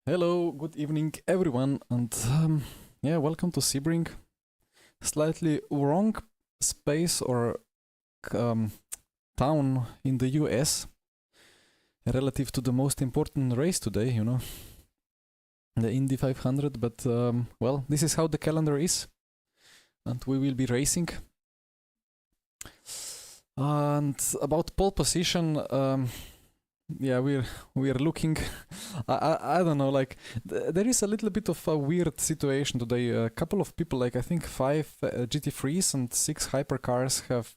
Hello, good evening, everyone, and yeah, welcome to Sebring. Slightly wrong space or um, town in the US relative to the most important race today, the Indy 500. But well, this is how the calendar is, and we will be racing. And about pole position, yeah, we're looking. I don't know. Like there is a little bit of a weird situation today. A couple of people, like I think five GT3s and six hypercars, have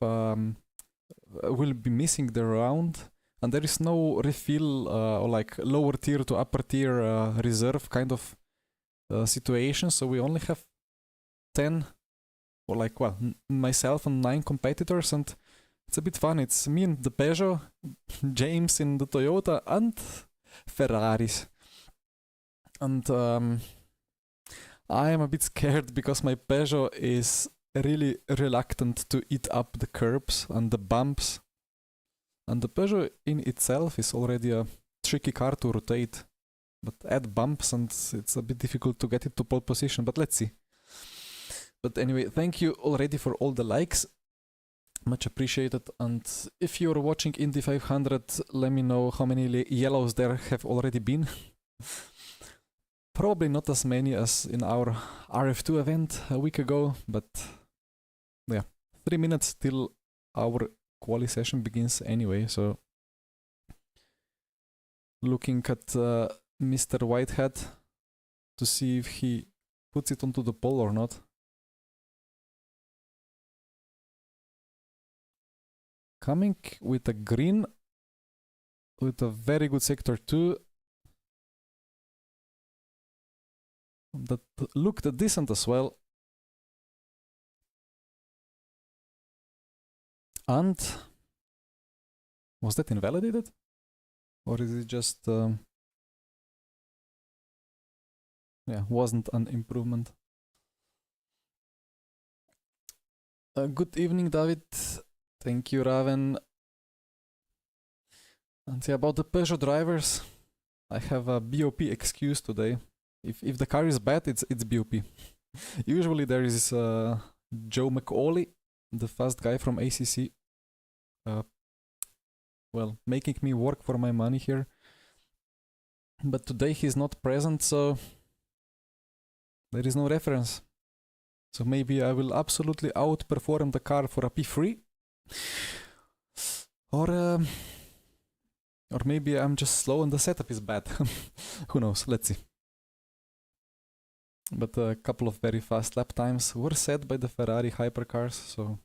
will be missing the round, and there is no refill or like lower tier to upper tier reserve kind of situation. So we only have 10, or like myself and 9 competitors, and it's a bit fun. It's me in the Peugeot, James in the Toyota, and Ferraris. And I am a bit scared because my Peugeot is really reluctant to eat up the curbs and the bumps. And the Peugeot in itself is already a tricky car to rotate. But add bumps and it's a bit difficult to get it to pole position. But let's see. But anyway, thank you already for all the likes. Much appreciated. And if you're watching Indy 500, let me know how many yellows there have already been. Probably not as many as in our RF2 event a week ago, but yeah, 3 minutes till our quali session begins anyway. So looking at Mr. Whitehead to see if he puts it onto the pole or not. Coming with a green, with a very good sector 2. That looked decent as well. And was that invalidated? Or is it just yeah, wasn't an improvement. Good evening, David. Thank you, Raven. And yeah, about the Peugeot drivers, I have a BOP excuse today. If the car is bad, it's BOP. Usually there is Joe McAuley, the fast guy from ACC, well, making me work for my money here. But today he's not present, so there is no reference. So maybe I will absolutely outperform the car for a P3. Or maybe I'm just slow and the setup is bad. Who knows? Let's see. But a couple of very fast lap times were set by the Ferrari hypercars, so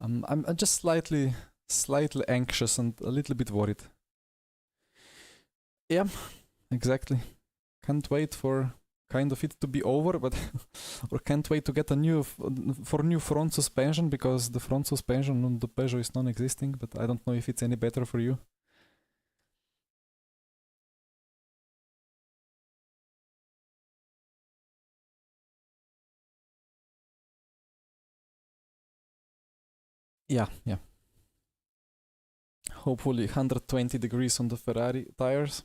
I'm just slightly anxious and a little bit worried. Yeah, exactly. Can't wait for kind of it to be over, but or can't wait to get a new front suspension, because the front suspension on the Peugeot is non-existing, but I don't know if it's any better for you. Yeah. Hopefully 120 degrees on the Ferrari tires.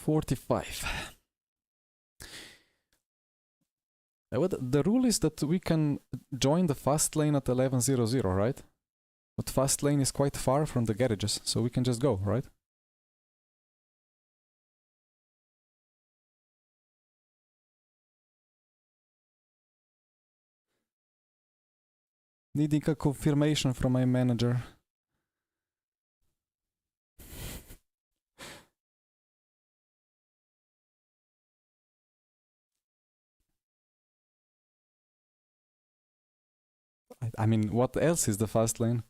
.45. The rule is that we can join the fast lane at 11:00, right? But fast lane is quite far from the garages, so we can just go, right? Needing a confirmation from my manager. I mean, what else is the fast lane?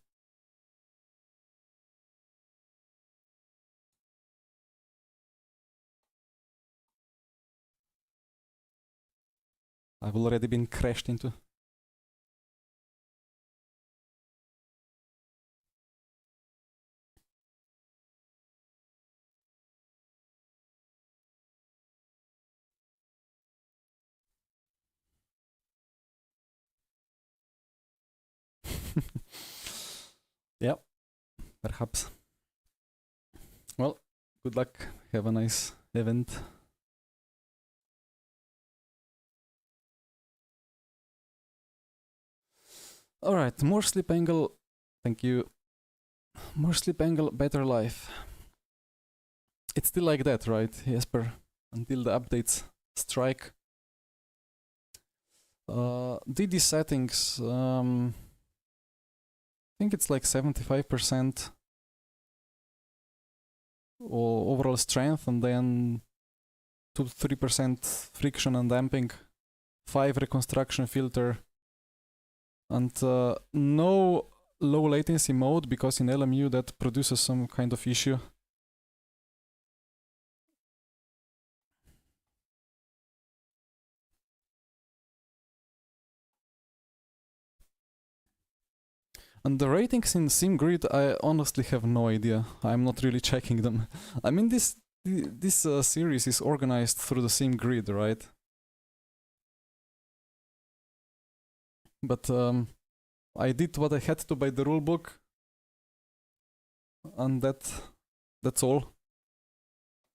I've already been crashed into. Yeah, perhaps. Well, good luck. Have a nice event. Alright, more sleep angle. Thank you. More sleep angle, better life. It's still like that, right, Jesper? Until the updates strike. DD settings. I think it's like 75% overall strength, and then 2-3% friction and damping, 5 reconstruction filter, and no low latency mode, because in LMU that produces some kind of issue. And the ratings in SimGrid, I honestly have no idea. I'm not really checking them. I mean, this series is organized through the SimGrid, right? But I did what I had to by the rulebook, and that's all.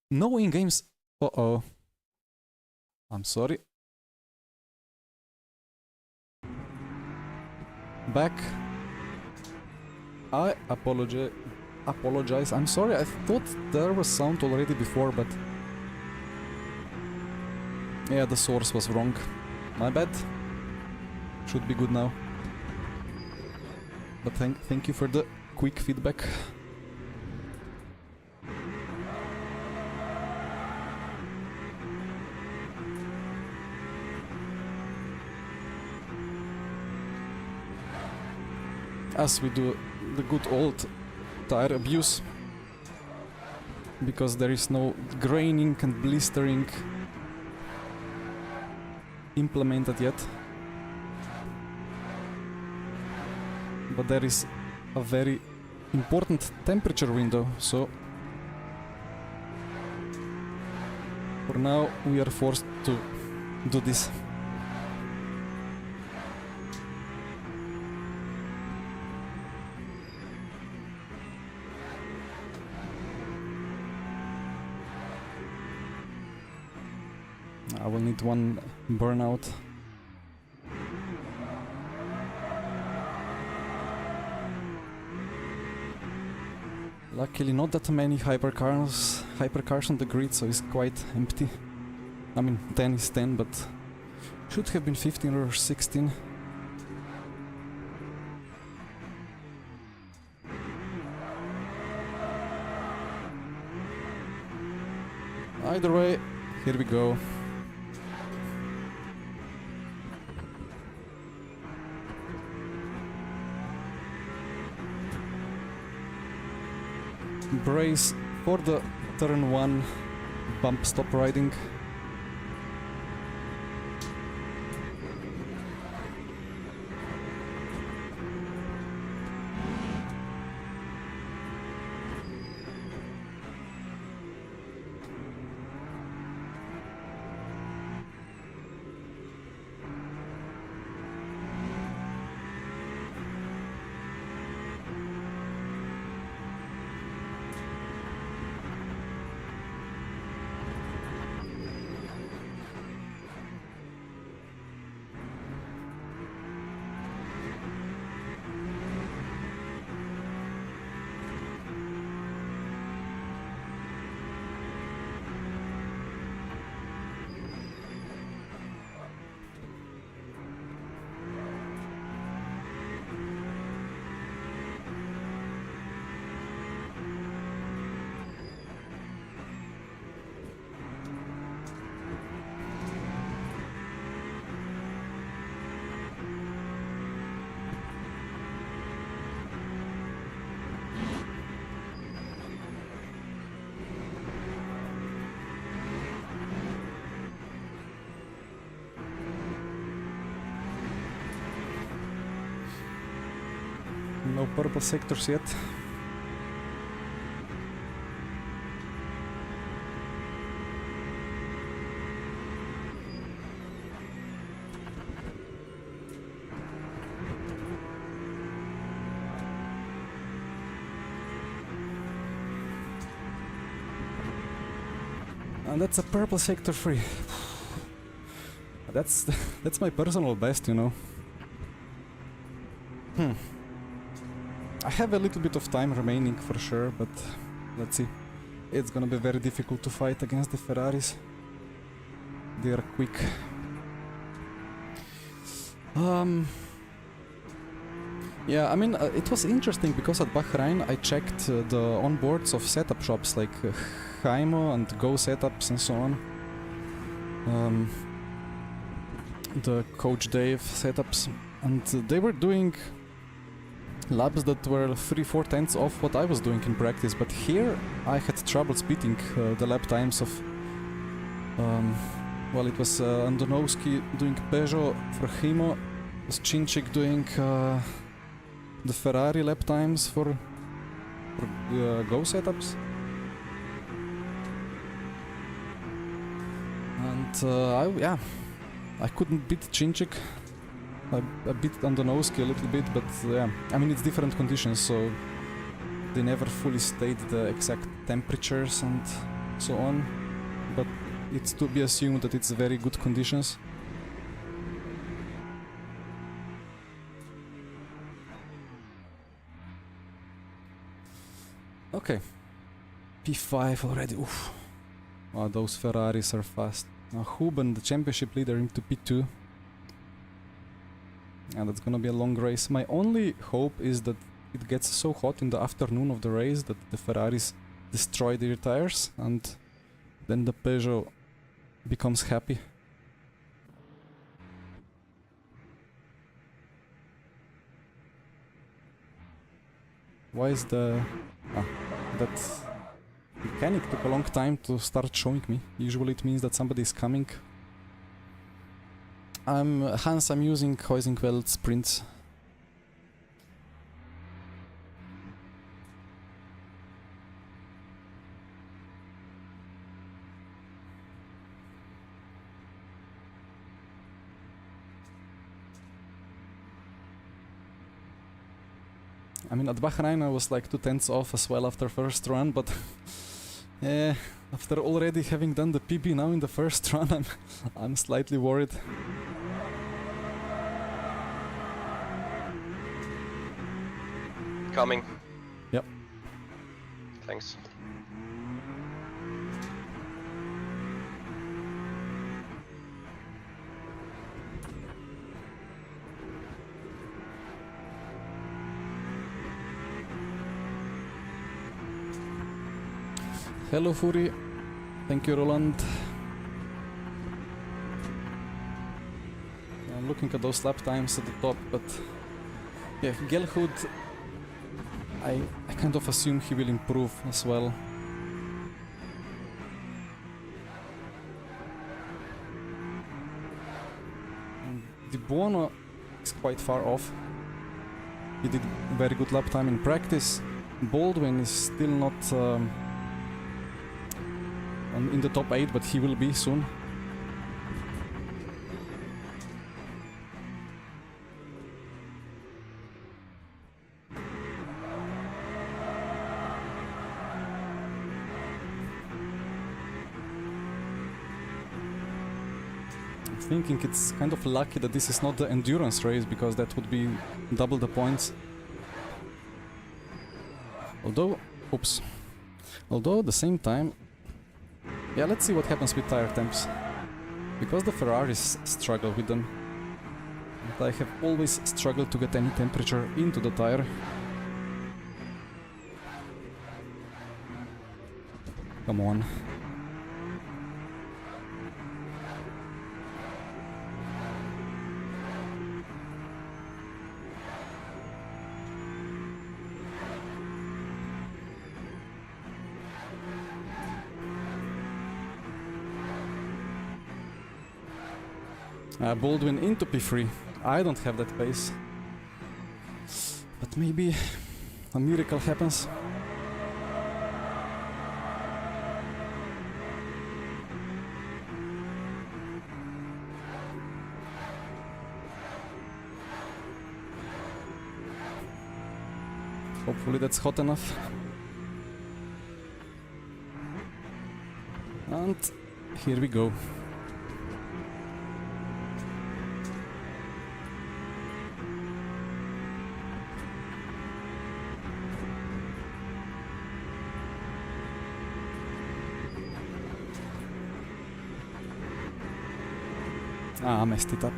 No in-games. Uh-oh. I'm sorry. Back. I apologize. I'm sorry. I thought there was sound already before, but yeah, the source was wrong. My bad. Should be good now. But thank you for the quick feedback. As we do the good old tire abuse, because there is no graining and blistering implemented yet. But there is a very important temperature window, so for now we are forced to do this. I will need one burnout. Luckily not that many hypercars on the grid, so it's quite empty. I mean, 10 is 10, but should have been 15 or 16. Either way, here we go. Brace for the turn 1 bump stop riding. No purple sectors yet. And that's a purple sector 3. That's my personal best, you know. I have a little bit of time remaining for sure, but let's see. It's gonna be very difficult to fight against the Ferraris. They are quick. Yeah, I mean, it was interesting because at Bahrain I checked the onboards of setup shops like Jaimo and Go Setups and so on. The Coach Dave setups, and they were doing laps that were 3-4 tenths off what I was doing in practice, but here I had troubles beating the lap times of well, it was Andonovski doing Peugeot for Himo, was Chinchik doing the Ferrari lap times for Go setups. And I couldn't beat Chinchik. I beat Andonovski a little bit, but yeah, I mean it's different conditions, so they never fully state the exact temperatures and so on, but it's to be assumed that it's very good conditions. Okay, P5 already. Oof. Oh, those Ferraris are fast. Huben, the championship leader, into P2. And that's gonna be a long race. My only hope is that it gets so hot in the afternoon of the race that the Ferraris destroy their tires and then the Peugeot becomes happy. Why is the... that mechanic took a long time to start showing me. Usually it means that somebody is coming. I'm using Huizinfeld sprints. I mean, at Bahrain I was like 2 tenths off as well after first run, but after already having done the PB now in the first run, I'm slightly worried. Coming. Yep. Thanks. Hello Fury. Thank you Roland. I'm looking at those lap times at the top, but yeah, Gelhood, I kind of assume he will improve as well. And Di Buono is quite far off. He did very good lap time in practice. Baldwin is still not in the top 8, but he will be soon. Thinking it's kind of lucky that this is not the endurance race, because that would be double the points. Although at the same time, yeah, let's see what happens with tire temps, because the Ferraris struggle with them, and I have always struggled to get any temperature into the tire. Come on. Baldwin into P3. I don't have that pace. But maybe a miracle happens. Hopefully that's hot enough. And Here we go. Ah, I messed it up.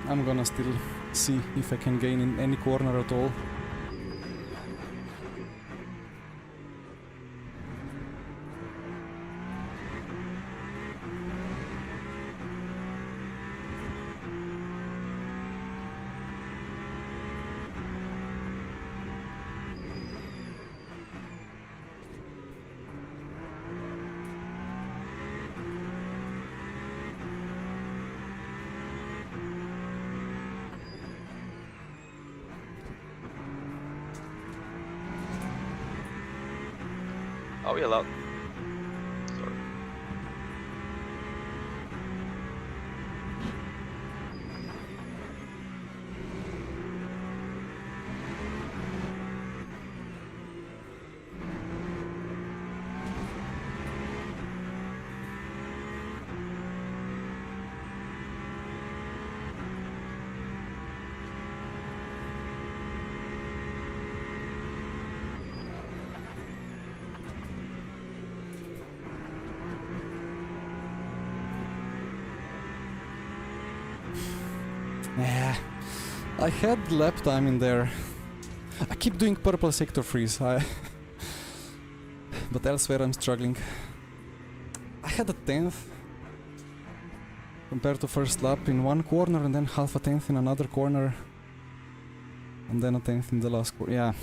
I'm gonna still see if I can gain in any corner at all. Are we allowed? Sorry. Yeah, I had lap time in there. I keep doing purple sector freeze, but elsewhere I'm struggling. I had a 10th compared to first lap in one corner and then half a 10th in another corner. And then a 10th in the last corner. Yeah,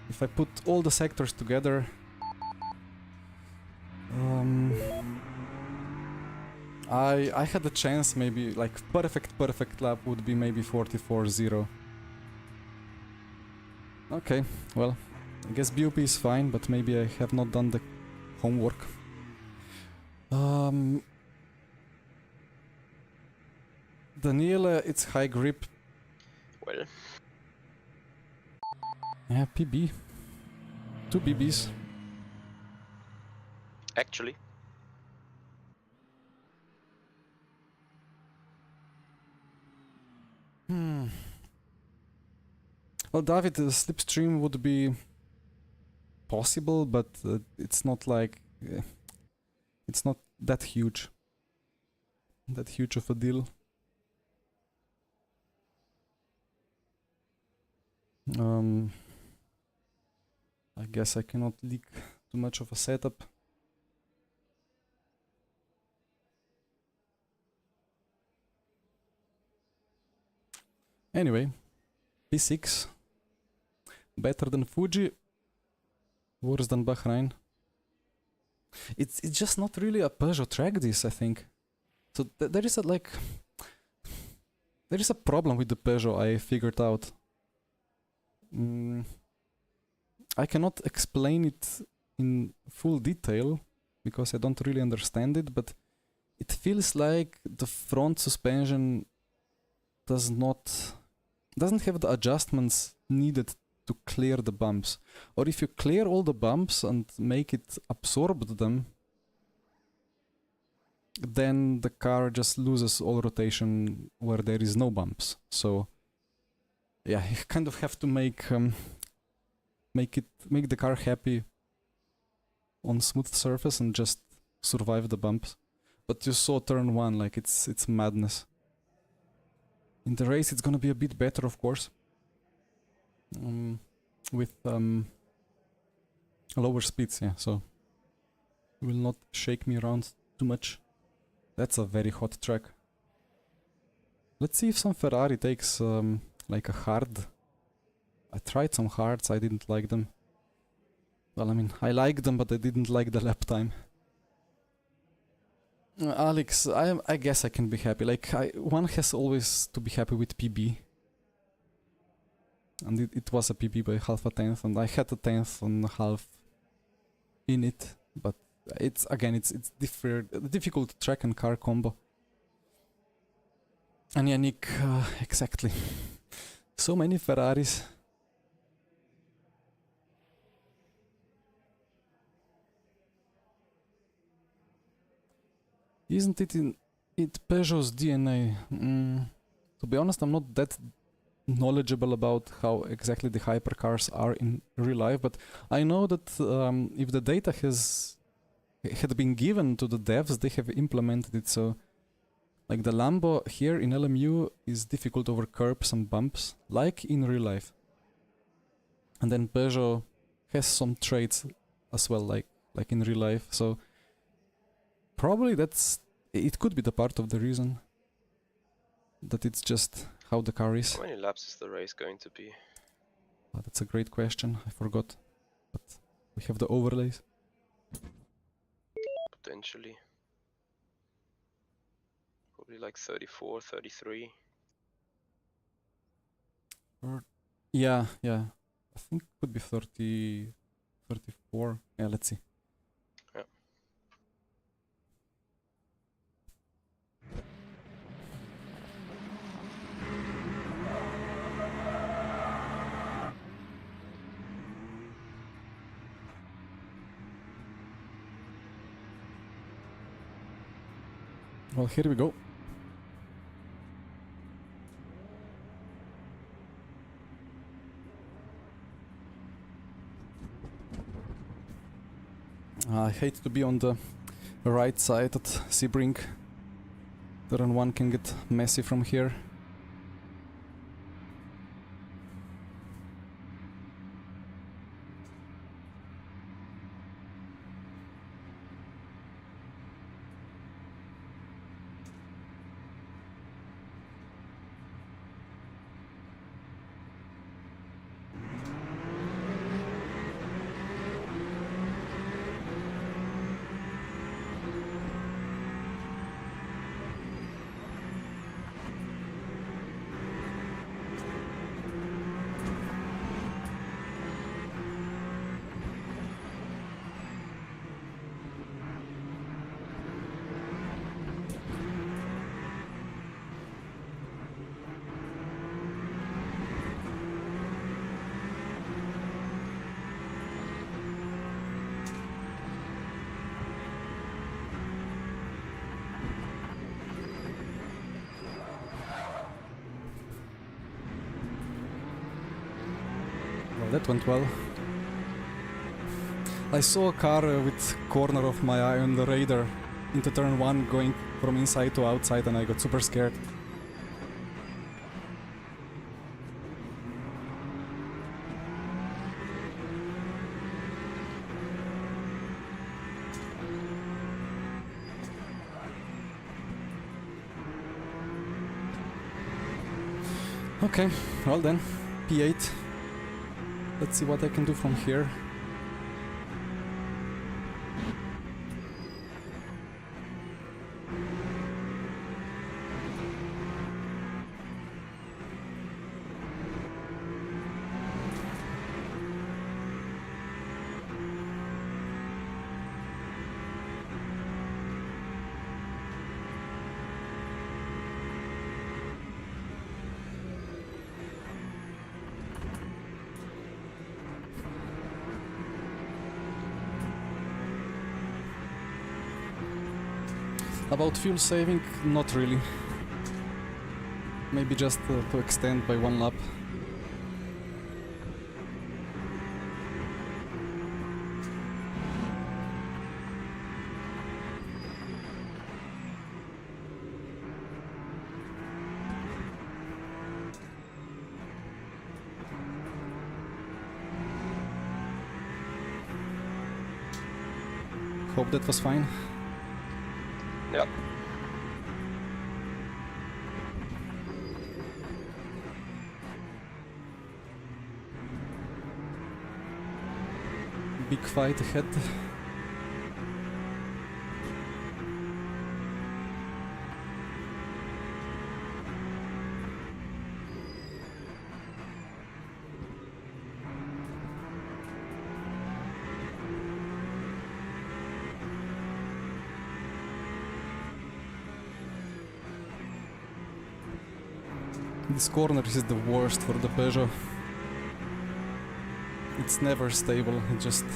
if I put all the sectors together... I had a chance, maybe, like, perfect lap would be maybe 44-0. Okay, well, I guess BOP is fine, but maybe I have not done the homework. Daniele, it's high grip. Well, Yeah, PB. 2 BBs. actually, Well, David, the slipstream would be possible, but it's not like... it's not that huge. That huge of a deal. I guess I cannot leak too much of a setup. Anyway, P6. Better than Fuji. Worse than Bahrain. It's just not really a Peugeot track, this, I think. So there is a like... there is a problem with the Peugeot I figured out. I cannot explain it in full detail because I don't really understand it, but it feels like the front suspension doesn't have the adjustments needed to clear the bumps. Or if you clear all the bumps and make it absorb them, then the car just loses all rotation where there is no bumps. So yeah, you kind of have to make the car happy on smooth surface and just survive the bumps. But you saw turn 1, like it's madness. In the race it's gonna be a bit better, of course. With lower speeds, yeah, so it will not shake me around too much. That's a very hot track. Let's see if some Ferrari takes like a hard. I tried some hards, I didn't like them. Well, I mean, I like them, but I didn't like the lap time. Alex, I guess I can be happy. Like, one has always to be happy with PB. And it was a PB by half a 10th, and I had a 10th and a half in it, but it's again it's difficult track and car combo. And yeah, Nick, exactly. So many Ferraris. Isn't it in Peugeot's DNA? To be honest, I'm not that knowledgeable about how exactly the hypercars are in real life, but I know that if the data had been given to the devs, they have implemented it. So, like the Lambo here in LMU is difficult over curbs and bumps, like in real life. And then Peugeot has some traits as well, like in real life. So probably it could be the part of the reason that it's just how the car is. How many laps is the race going to be? That's a great question. I forgot, but we have the overlays. Potentially. Probably like 34, 33. Yeah. I think it could be 30, 34. Yeah, let's see. Yeah. Well, here we go. I hate to be on the right side at Sebring. Turn 1 can get messy from here. Well, that went well. I saw a car with corner of my eye on the radar into turn 1 going from inside to outside, and I got super scared. Okay, well then, P8. Let's see what I can do from here. About fuel saving, not really. Maybe just to extend by 1 lap. Hope that was fine. Yep. Big fight ahead. This corner is the worst for the Peugeot. It's never stable, it just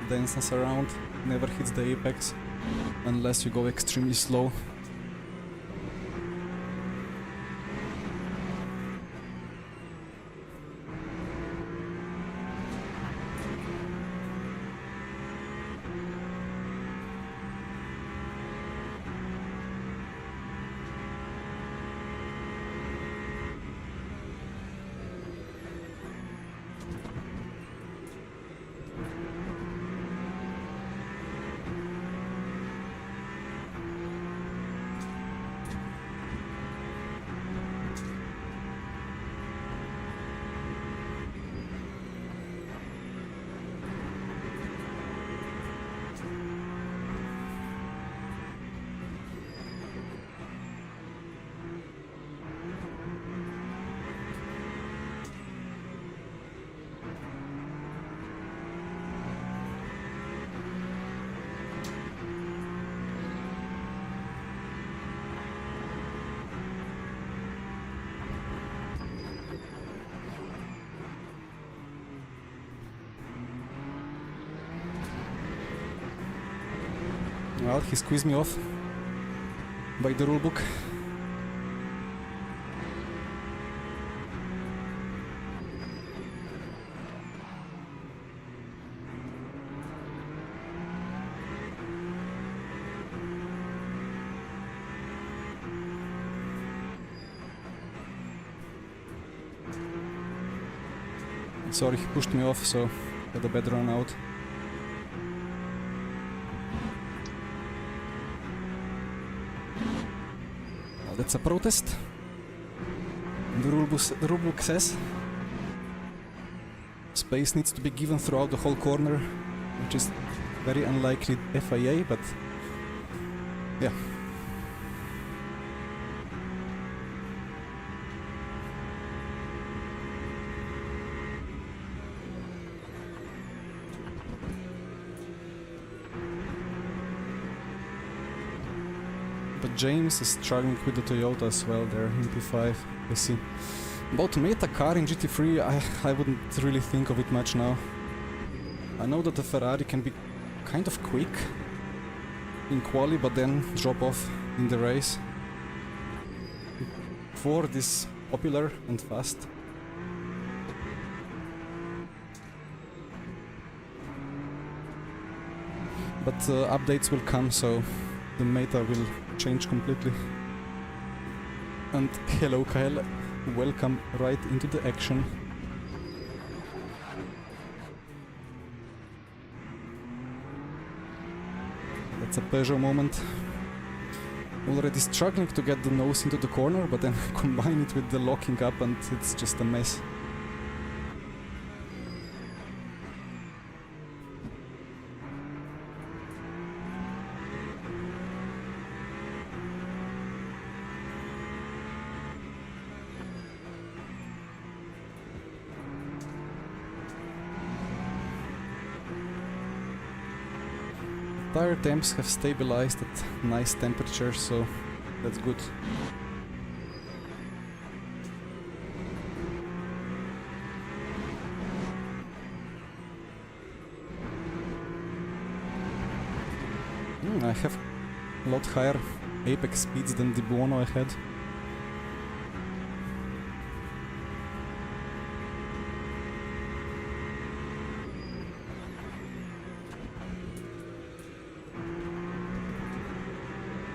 dances around, never hits the apex, unless you go extremely slow. Well, he squeezed me off by the rulebook. Sorry, he pushed me off, so had a bad run out. That's a protest. The rulebook says space needs to be given throughout the whole corner, which is very unlikely FIA, but yeah. But James is struggling with the Toyota as well there in P5. I see. About meta car in GT3, I wouldn't really think of it much now. I know that the Ferrari can be kind of quick in quali, but then drop off in the race. Ford is popular and fast. But updates will come, so the meta will change completely. And hello Kyle, welcome right into the action. That's a Peugeot moment. Already struggling to get the nose into the corner, but then combine it with the locking up and it's just a mess. Tire temps have stabilized at nice temperatures, so that's good. I have a lot higher apex speeds than the Buono I had.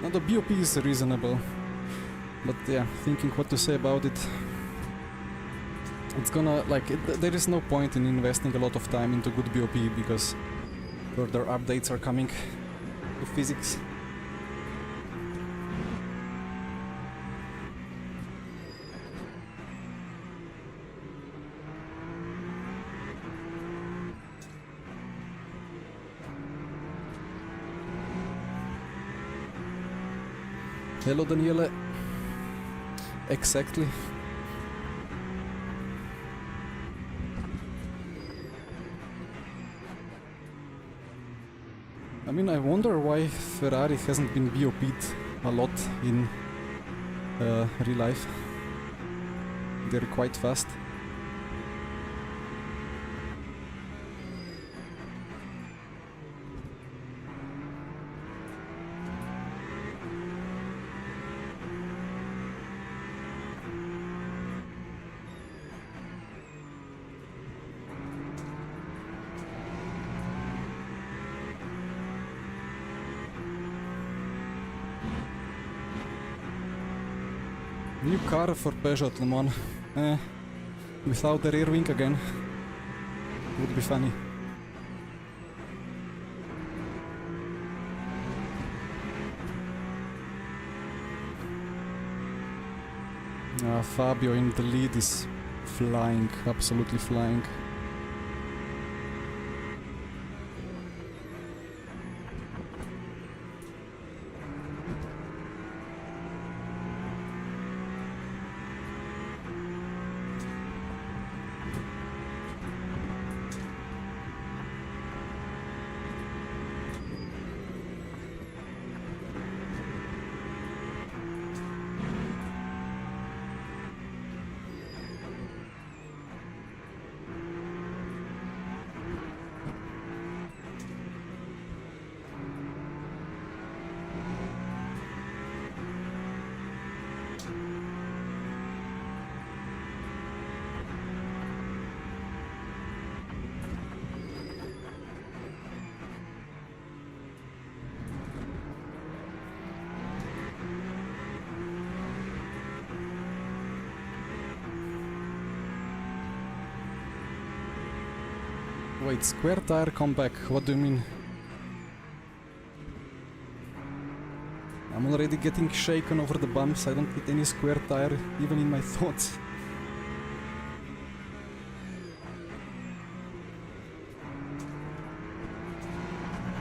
Now the BOP is reasonable, but yeah, thinking what to say about it, it's gonna, like, there is no point in investing a lot of time into good BOP because further updates are coming to physics. Hello Daniele. Exactly. I mean, I wonder why Ferrari hasn't been BOP'd a lot in real life. they're quite fast. New car for Peugeot, Le Mans. Without the rear wing again. Would be funny. Fabio in the lead is flying, absolutely flying. Wait, square tire comeback, what do you mean? I'm already getting shaken over the bumps, I don't need any square tire, even in my thoughts.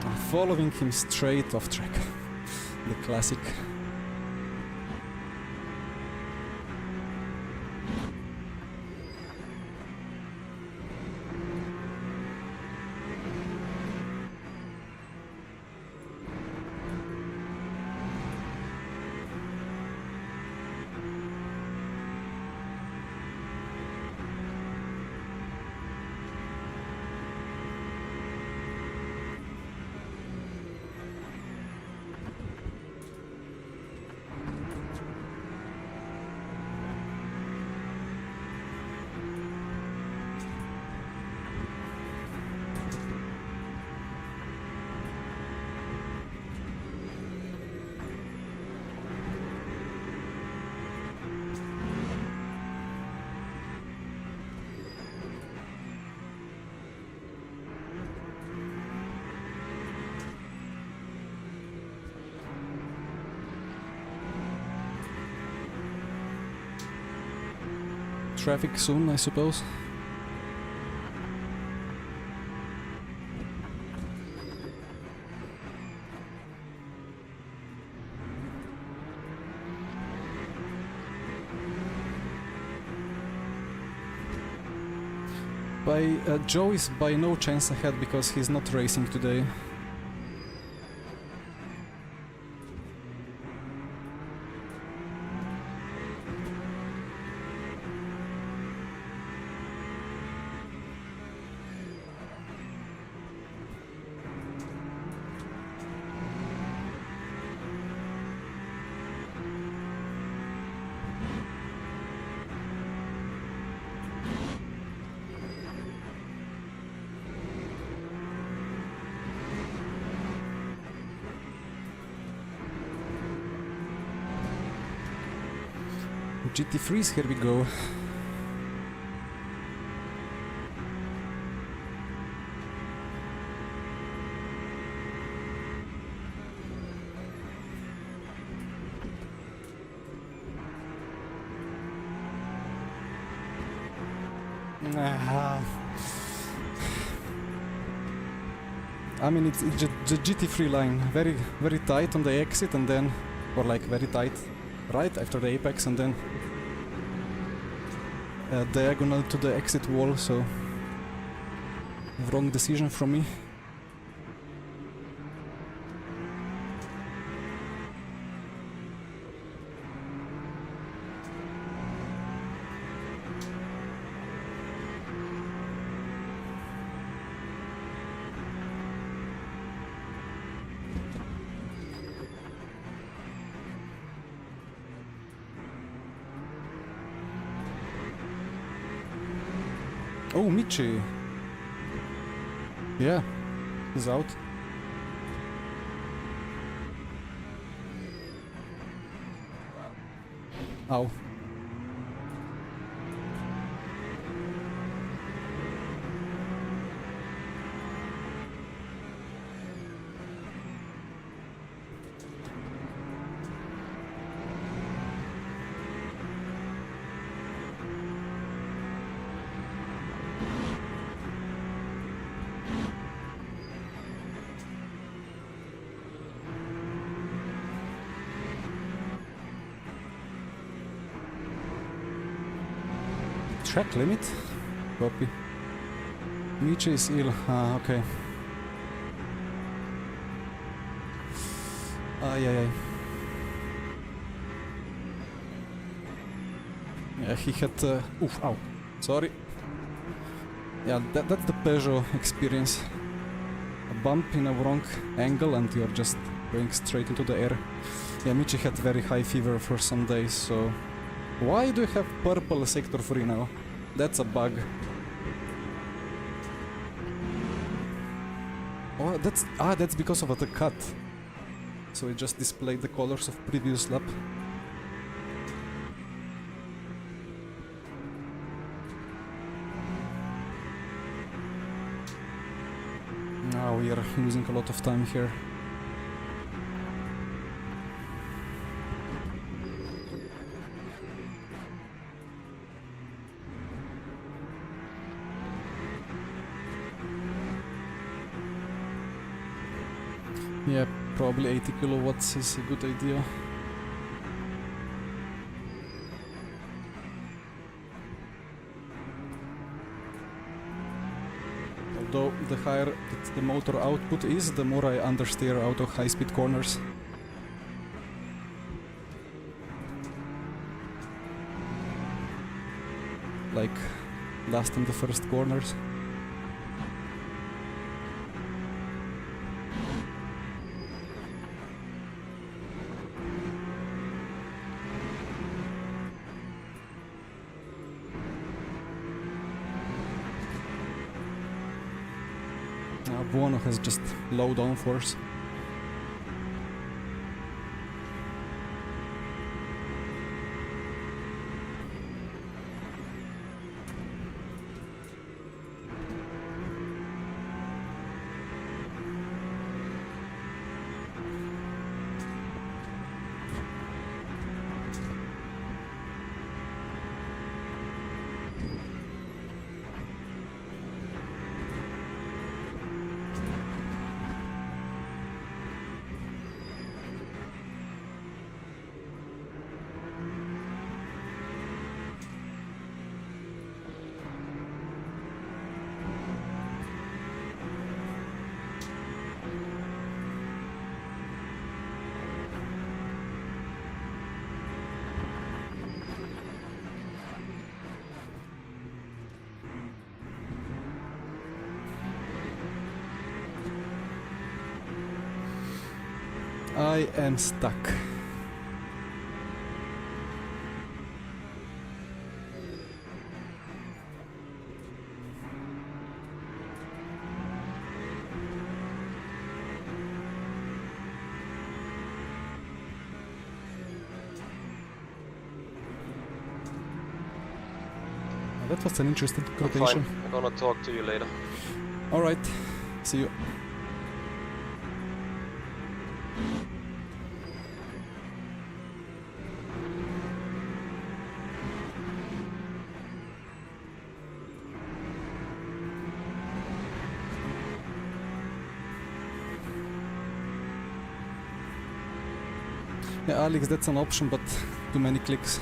I'm following him straight off track. The classic. Traffic soon, I suppose. Joe is by no chance ahead because he's not racing today. GT3s, here we go. I mean, it's the GT3 line, very tight on the exit, and then, or like very tight right after the apex, and then diagonal to the exit wall, so wrong decision from me. Oh, Michi. Yeah, he's out. Ow. Track limit? Copy. Michi is ill. Ah, okay. Ay, ay, ay. Yeah, he had... oof, ow. Sorry. Yeah, that's the Peugeot experience. A bump in a wrong angle and you're just going straight into the air. Yeah, Michi had very high fever for some days, so... Why do you have purple sector 3 now? That's a bug. Oh, that's because of the cut. So it just displayed the colors of previous lap. Now we are losing a lot of time here. Yeah, probably 80 kilowatts is a good idea. Although the higher the motor output is, the more I understeer out of high-speed corners. Like last in the first corners. Buono has just low downforce. I am stuck. That was an interesting rotation. Fine. I'm gonna talk to you later. Alright, see you. Yeah, Alex, that's an option, but too many clicks.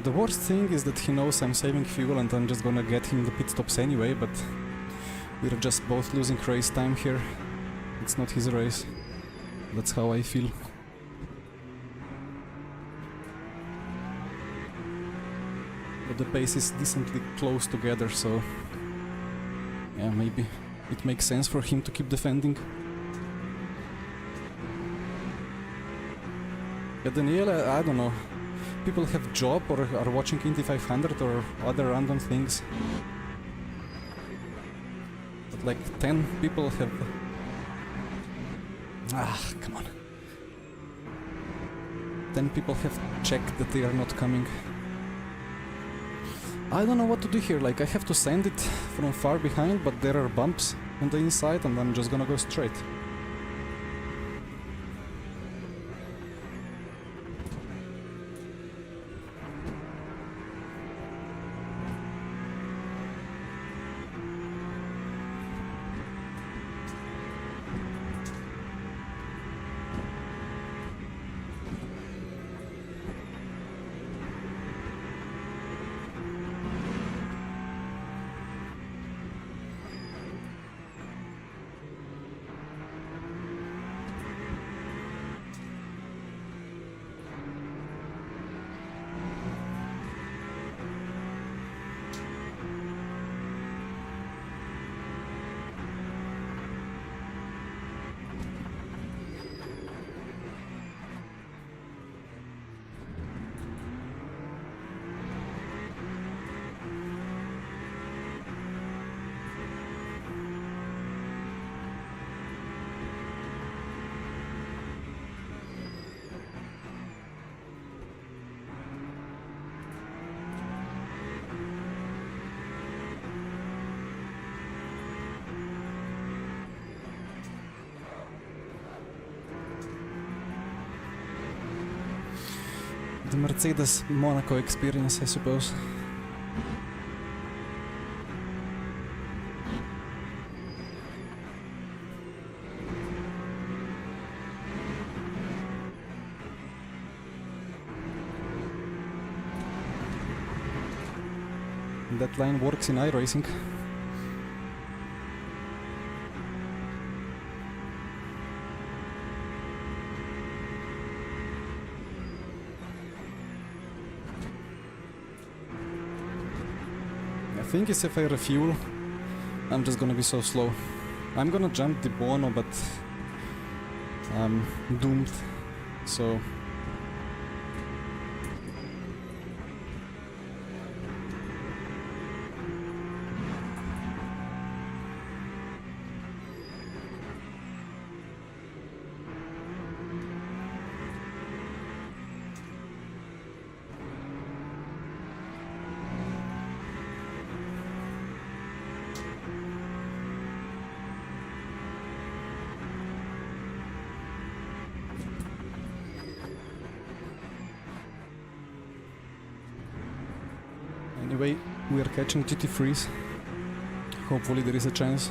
The worst thing is that he knows I'm saving fuel and I'm just gonna get him the pit stops anyway, but we're just both losing race time here. It's not his race. That's how I feel. But the pace is decently close together, so yeah, maybe it makes sense for him to keep defending. Yeah, Daniel, I don't know. People have job or are watching Indy500 or other random things. But like 10 people have... come on. 10 people have checked that they are not coming. I don't know what to do here, like I have to send it from far behind, but there are bumps on the inside and I'm just gonna go straight. The Mercedes Monaco experience, I suppose. That line works in iRacing. I think is if I refuel, I'm just gonna be so slow. I'm gonna jump the Bono, but I'm doomed, so... Anyway, we are catching GT3s. Hopefully there is a chance.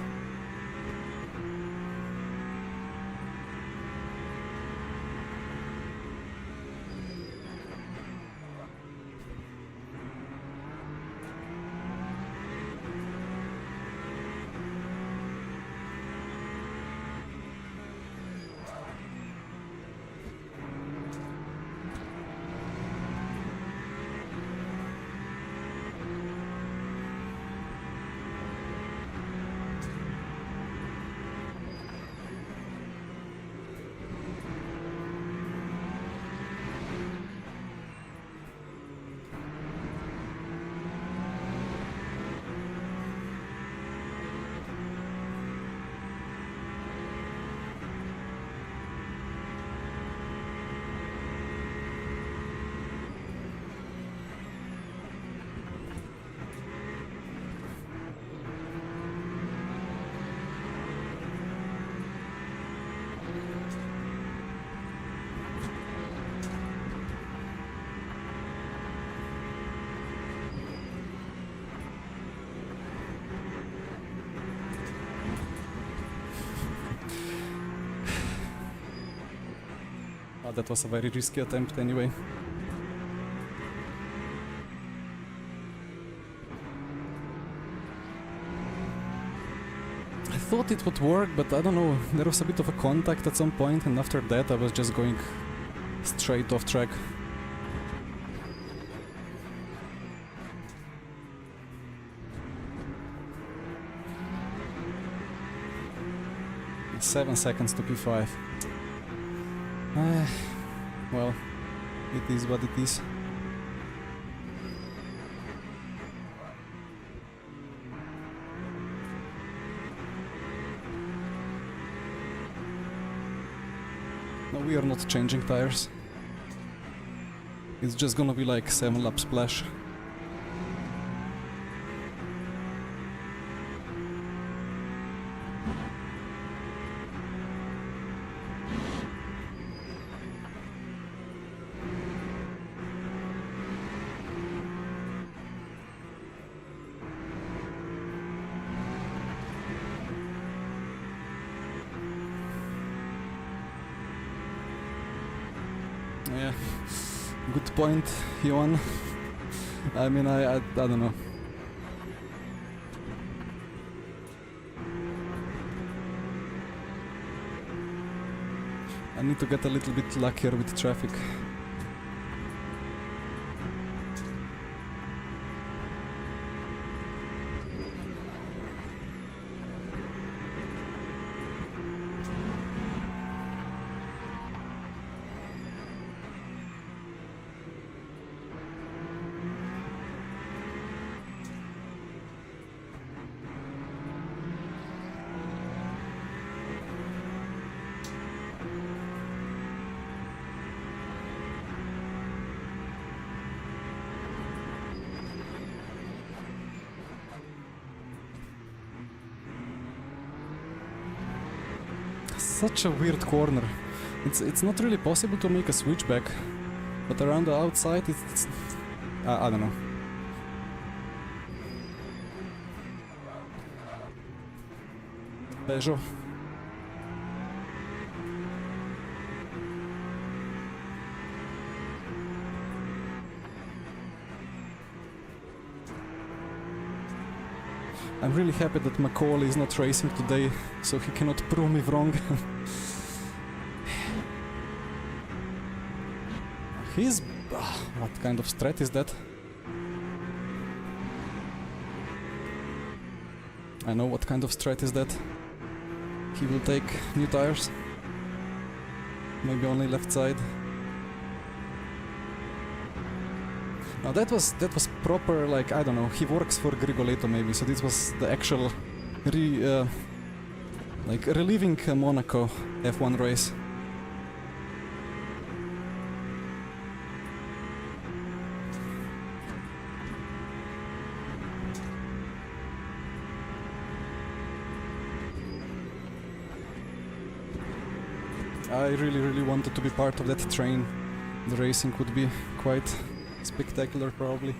That was a very risky attempt anyway. thought it would work, but I don't know, there was a bit of a contact at some point, and after that I was just going straight off track. It's 7 seconds to P5. Well, it is what it is. No, we are not changing tires. It's just gonna be like 7-lap splash. Yeah, good point, Johan. I mean, I don't know. I need to get a little bit luckier with traffic. Such a weird corner. It's not really possible to make a switchback, but around the outside it's I don't know. Peugeot. I'm really happy that Macaulay is not racing today, so he cannot prove me wrong. He's... what kind of strat is that? I know what kind of strat is that. He will take new tires. Maybe only left side. Now that was proper, like, I don't know, he works for Grigoletto maybe, so this was the actual like reliving a Monaco F1 race. I really wanted to be part of that train. The racing would be quite spectacular, probably.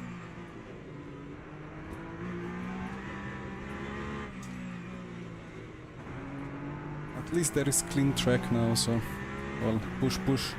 At least there is clean track now, so, well, push.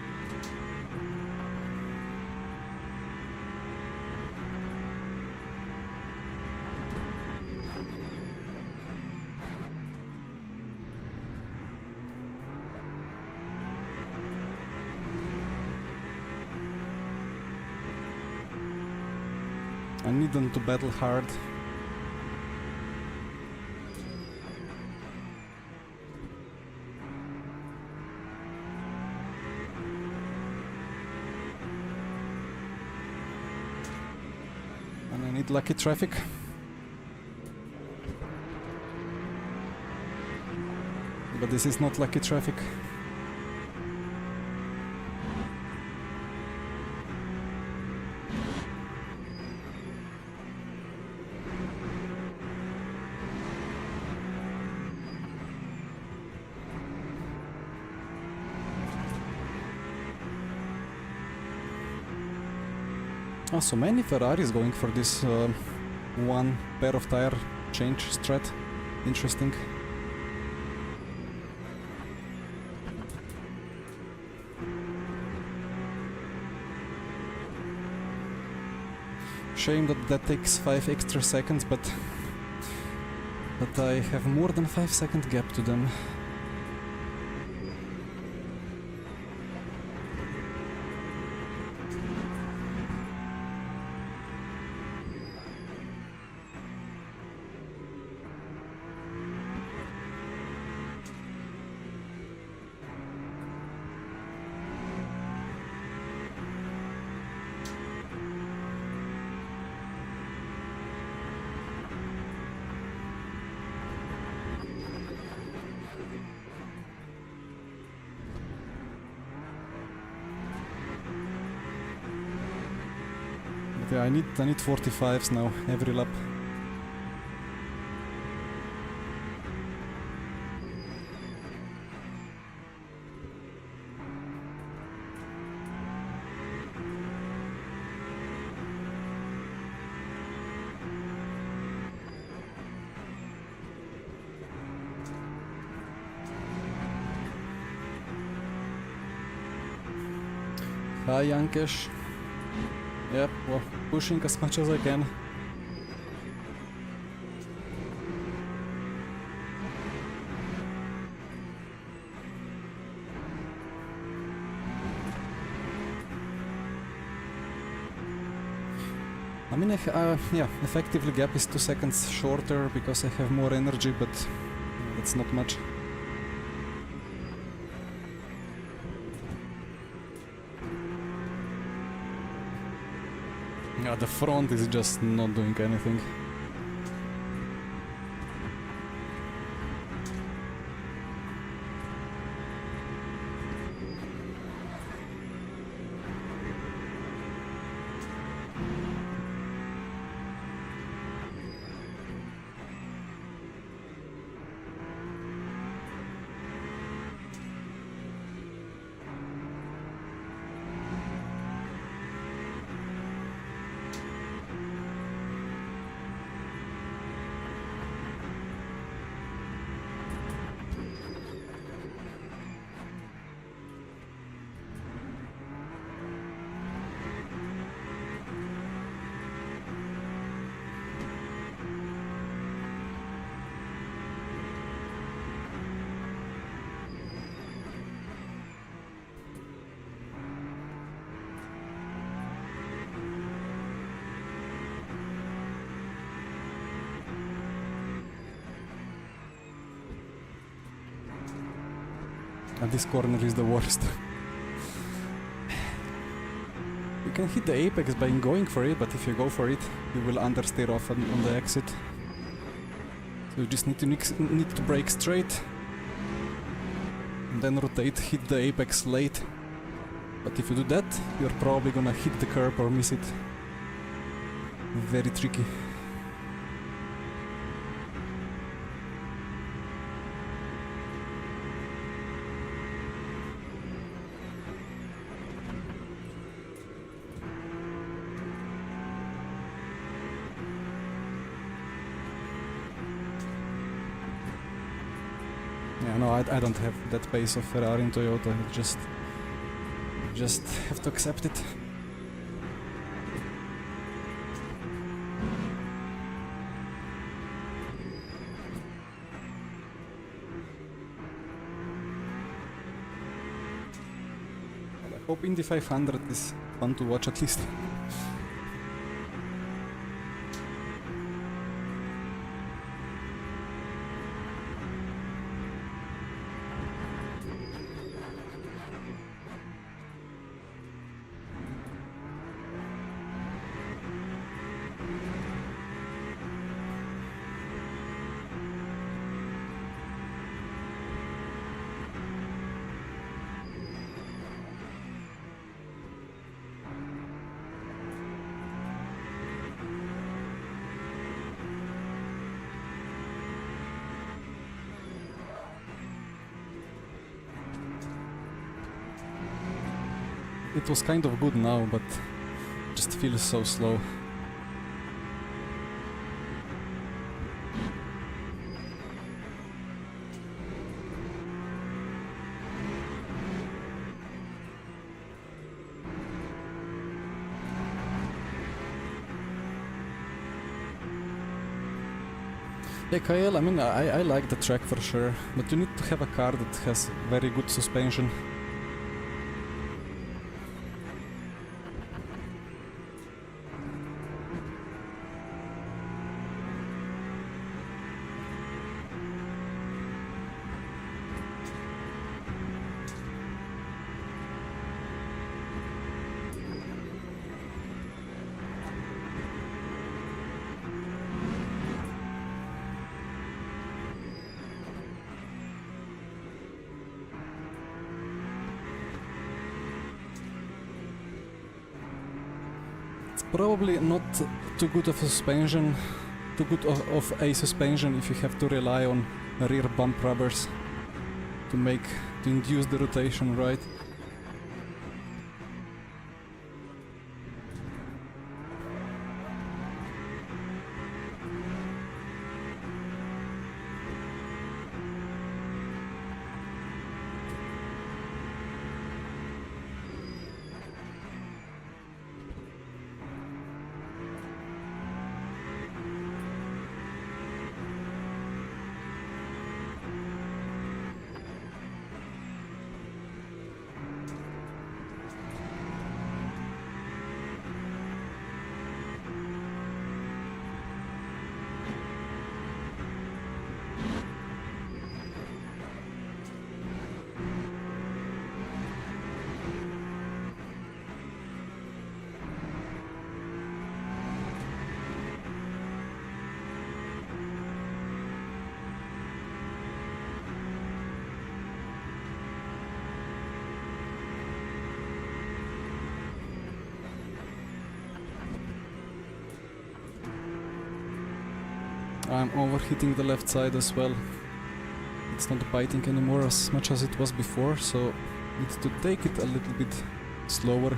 I need them to battle hard. And I need lucky traffic. But this is not lucky traffic. Oh, so many Ferraris going for this one pair of tire change strat. Interesting. Shame that that takes 5 extra seconds, but But I have more than 5-second gap to them. Yeah, I need 45s now, every lap. Hi Yankesh. Yep, well, pushing as much as I can. I mean, yeah, effectively gap is 2 seconds shorter because I have more energy, but it's not much. Yeah, the front is just not doing anything. And this corner is the worst. You can hit the apex by going for it, but if you go for it, you will understeer off on the exit. So you just need to brake straight, and then rotate, hit the apex late. But if you do that, you're probably gonna hit the curb or miss it. Very tricky. Yeah, no, I don't have that pace of Ferrari and Toyota. I just have to accept it. And I hope Indy500 is fun to watch at least. It was kind of good now, but just feels so slow. Yeah, Kyle, I mean, I like the track for sure, but you need to have a car that has very good suspension. Probably not too good of a suspension, too good of a suspension if you have to rely on rear bump rubbers to induce the rotation, right? I'm overheating the left side as well. It's not biting anymore as much as it was before, so need to take it a little bit slower.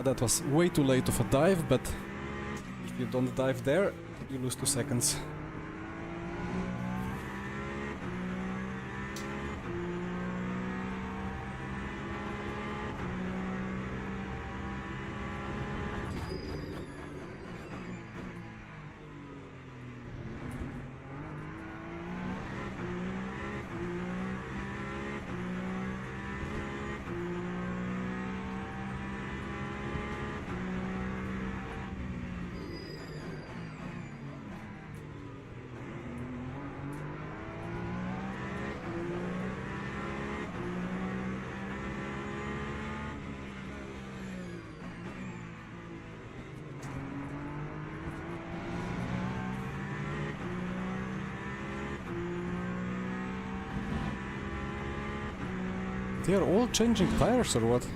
That was way too late of a dive, but if you don't dive there, you lose 2 seconds. They are all changing tires or what?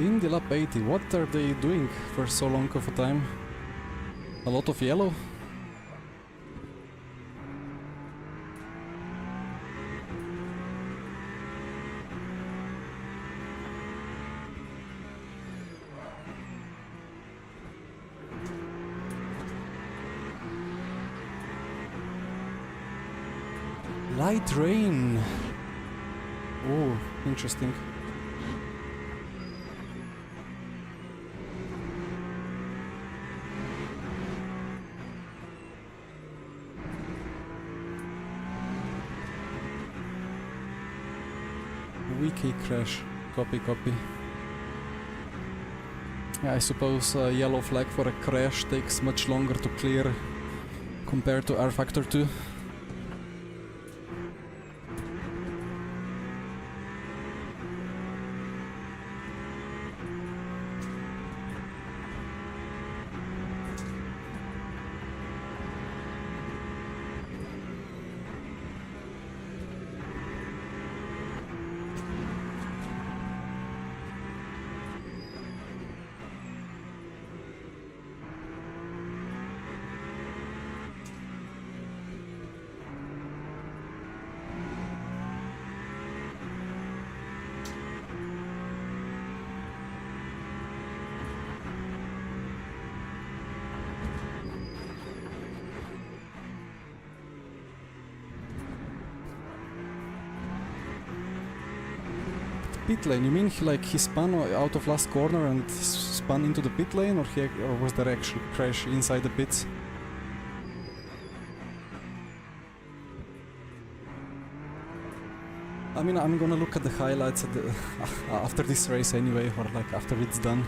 Indy lap 80, what are they doing for so long of a time? A lot of yellow? light rain. Oh, interesting. Wiki crash. Copy, copy. Yeah, I suppose a yellow flag for a crash takes much longer to clear compared to R Factor 2. Pit lane, you mean he spun out of last corner and spun into the pit lane, or was there actual crash inside the pits? I mean, I'm gonna look at the highlights at after this race anyway, or like after it's done.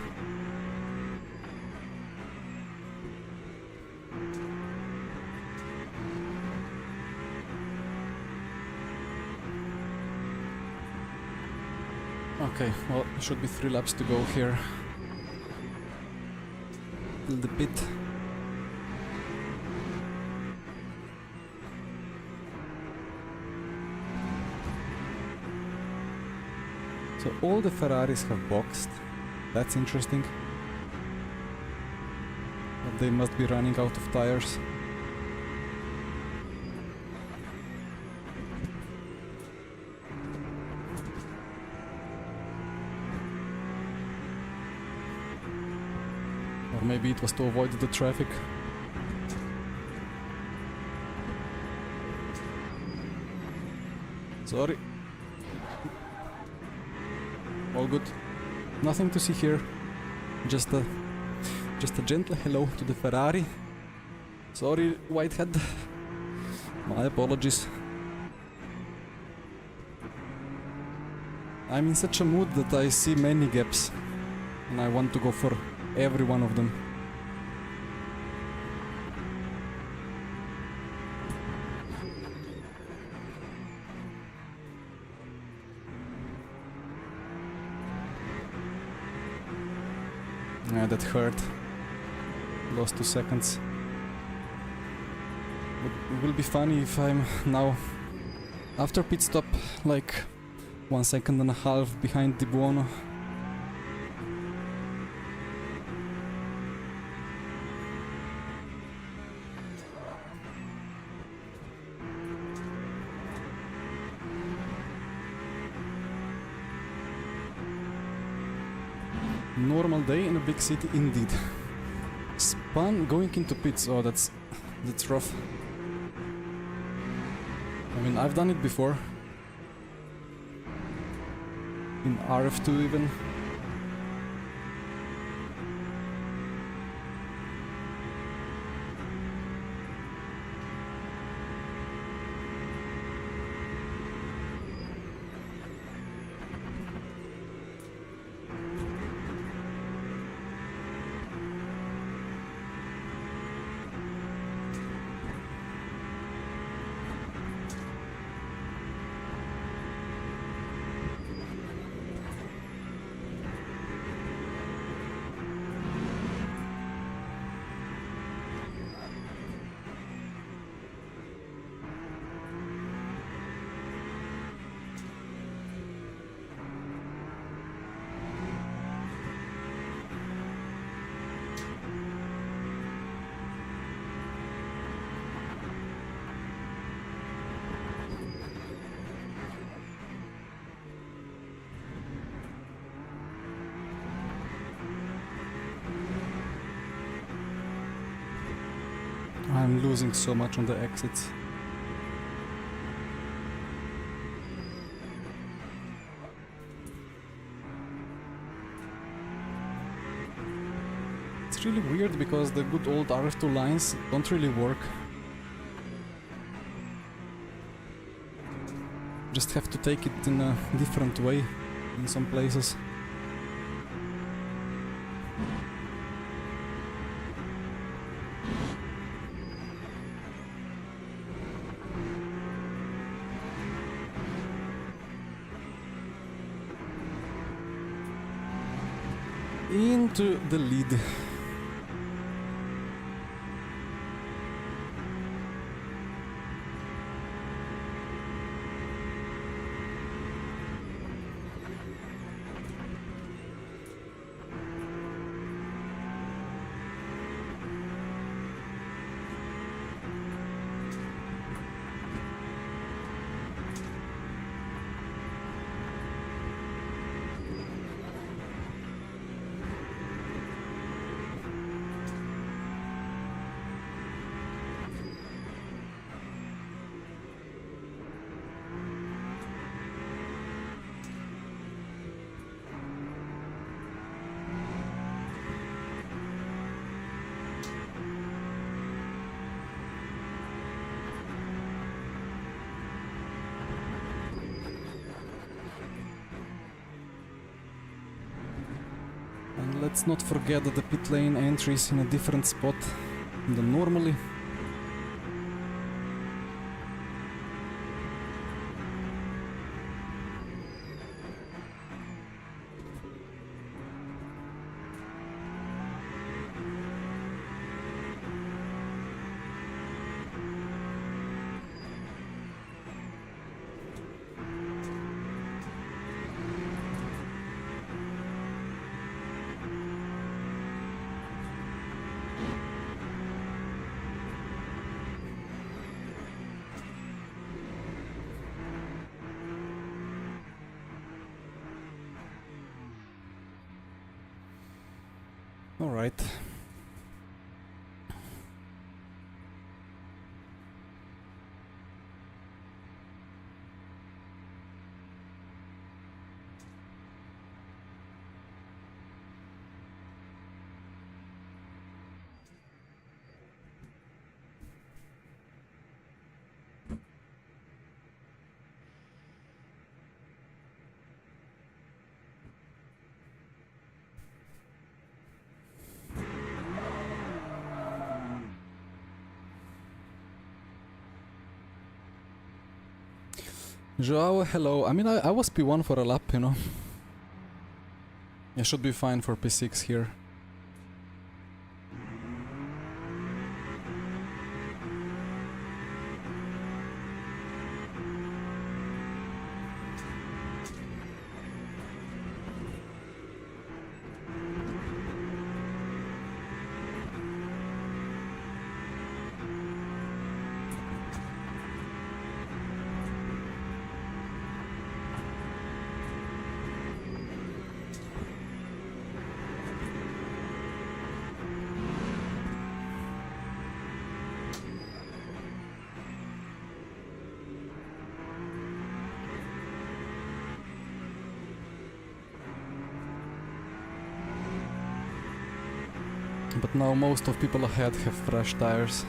Okay, well, should be 3 laps to go here. Till the pit. So all the Ferraris have boxed. That's interesting. But they must be running out of tires. Or maybe it was to avoid the traffic. Sorry. All good. Nothing to see here. Just a gentle hello to the Ferrari. Sorry, Whitehead. My apologies. I'm in such a mood that I see many gaps, and I want to go for every one of them. Yeah, that hurt. Lost 2 seconds. But it will be funny if I'm now, after pit stop, like 1.5 seconds behind Di Buono. Normal day in a big city indeed. Spun going into pits, oh that's rough. I mean, I've done it before. In RF2 even. I'm losing so much on the exits. It's really weird because the good old RF2 lines don't really work. Just have to take it in a different way in some places. Into the lead. And let's not forget that the pit lane entry is in a different spot than normally. All right. Joao, hello. I mean, I was P1 for a lap, you know. I should be fine for P6 here. But now most of people ahead have fresh tires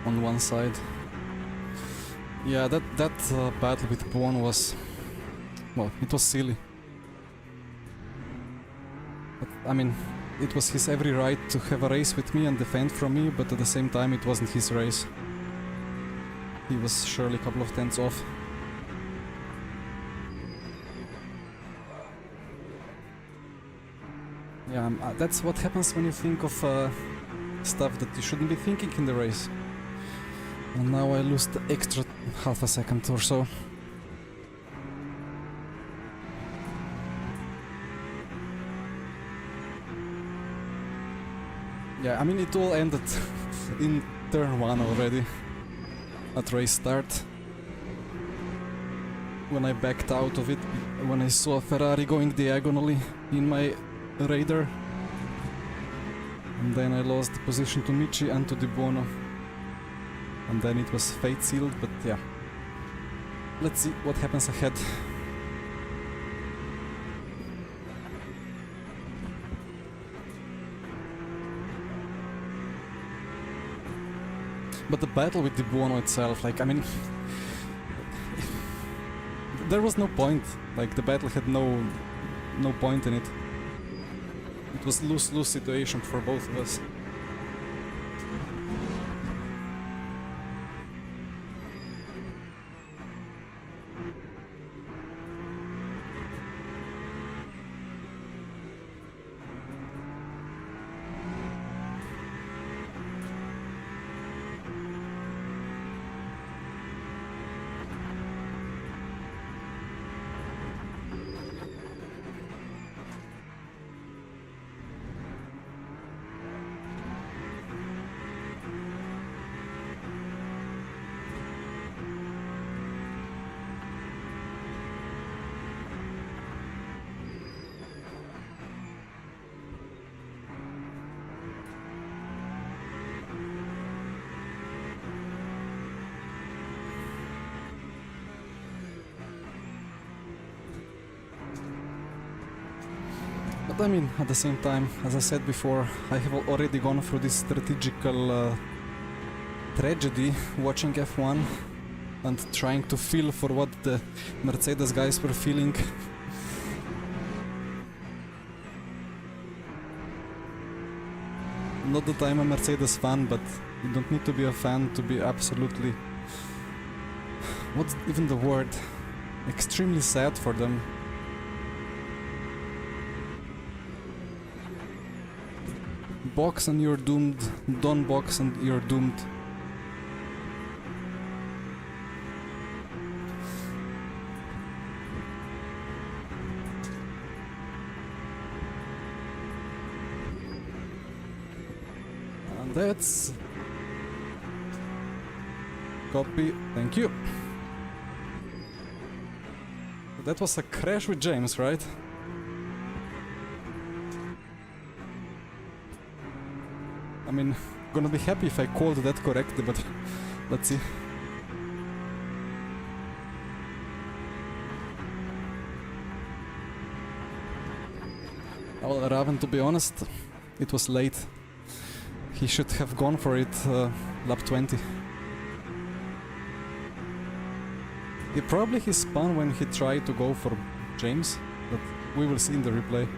on one side. Yeah, that battle with P1 was... well, it was silly. But, I mean, it was his every right to have a race with me and defend from me, but at the same time it wasn't his race. He was surely a couple of tenths off. Yeah, that's what happens when you think of stuff that you shouldn't be thinking in the race. And now I lose the extra half a second or so. Yeah, I mean it all ended in turn 1 already, at race start. When I backed out of it, when I saw Ferrari going diagonally in my radar. And then I lost the position to Michi and to Di Buono. And then it was fate sealed, but yeah. Let's see what happens ahead. But the battle with the Buono itself, like, I mean, there was no point. Like, the battle had no point in it. It was lose-lose situation for both of us. But I mean, at the same time, as I said before, I have already gone through this strategical tragedy watching F1 and trying to feel for what the Mercedes guys were feeling. Not that I'm a Mercedes fan, but you don't need to be a fan to be absolutely... what's even the word? Extremely sad for them. Box and you're doomed, don't box and you're doomed. And that's... copy, thank you. That was a crash with James, right? I mean, gonna be happy if I called that correctly, but let's see. Well, Raven, to be honest, it was late. He should have gone for it lap 20. He spun when he tried to go for James, but we will see in the replay.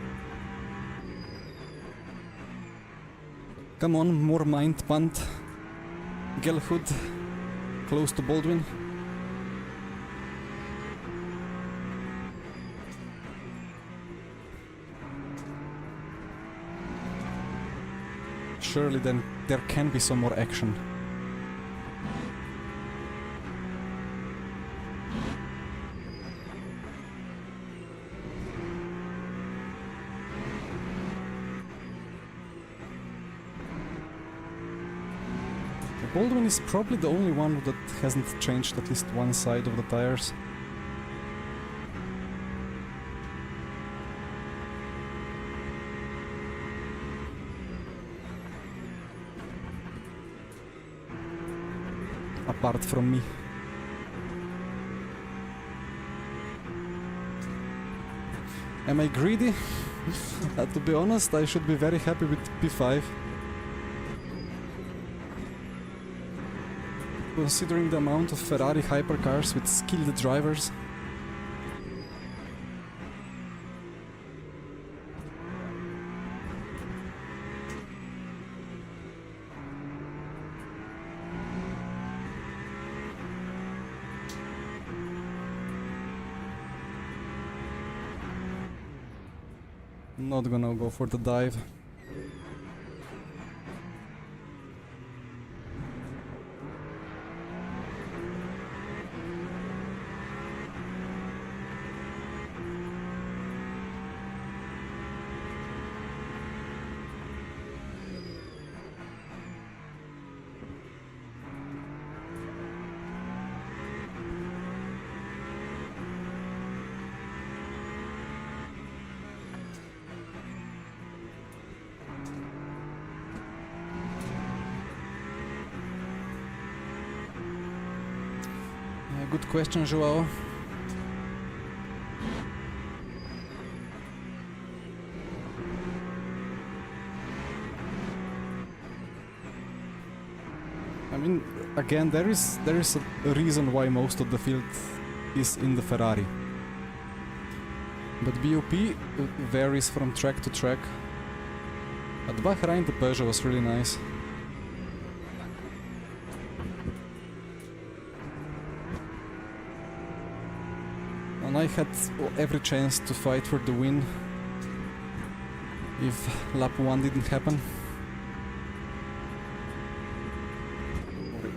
Come on, more mind punt. Gelhood, close to Baldwin. Surely then there can be some more action. Baldwin is probably the only one that hasn't changed at least one side of the tires. Apart from me. Am I greedy? To be honest, I should be very happy with P5. Considering the amount of Ferrari hypercars with skilled drivers. Not gonna go for the dive. Good question, Joao. I mean, again, there is a reason why most of the field is in the Ferrari. But BOP varies from track to track. At Bahrain, the Peugeot was really nice. And I had every chance to fight for the win if lap 1 didn't happen.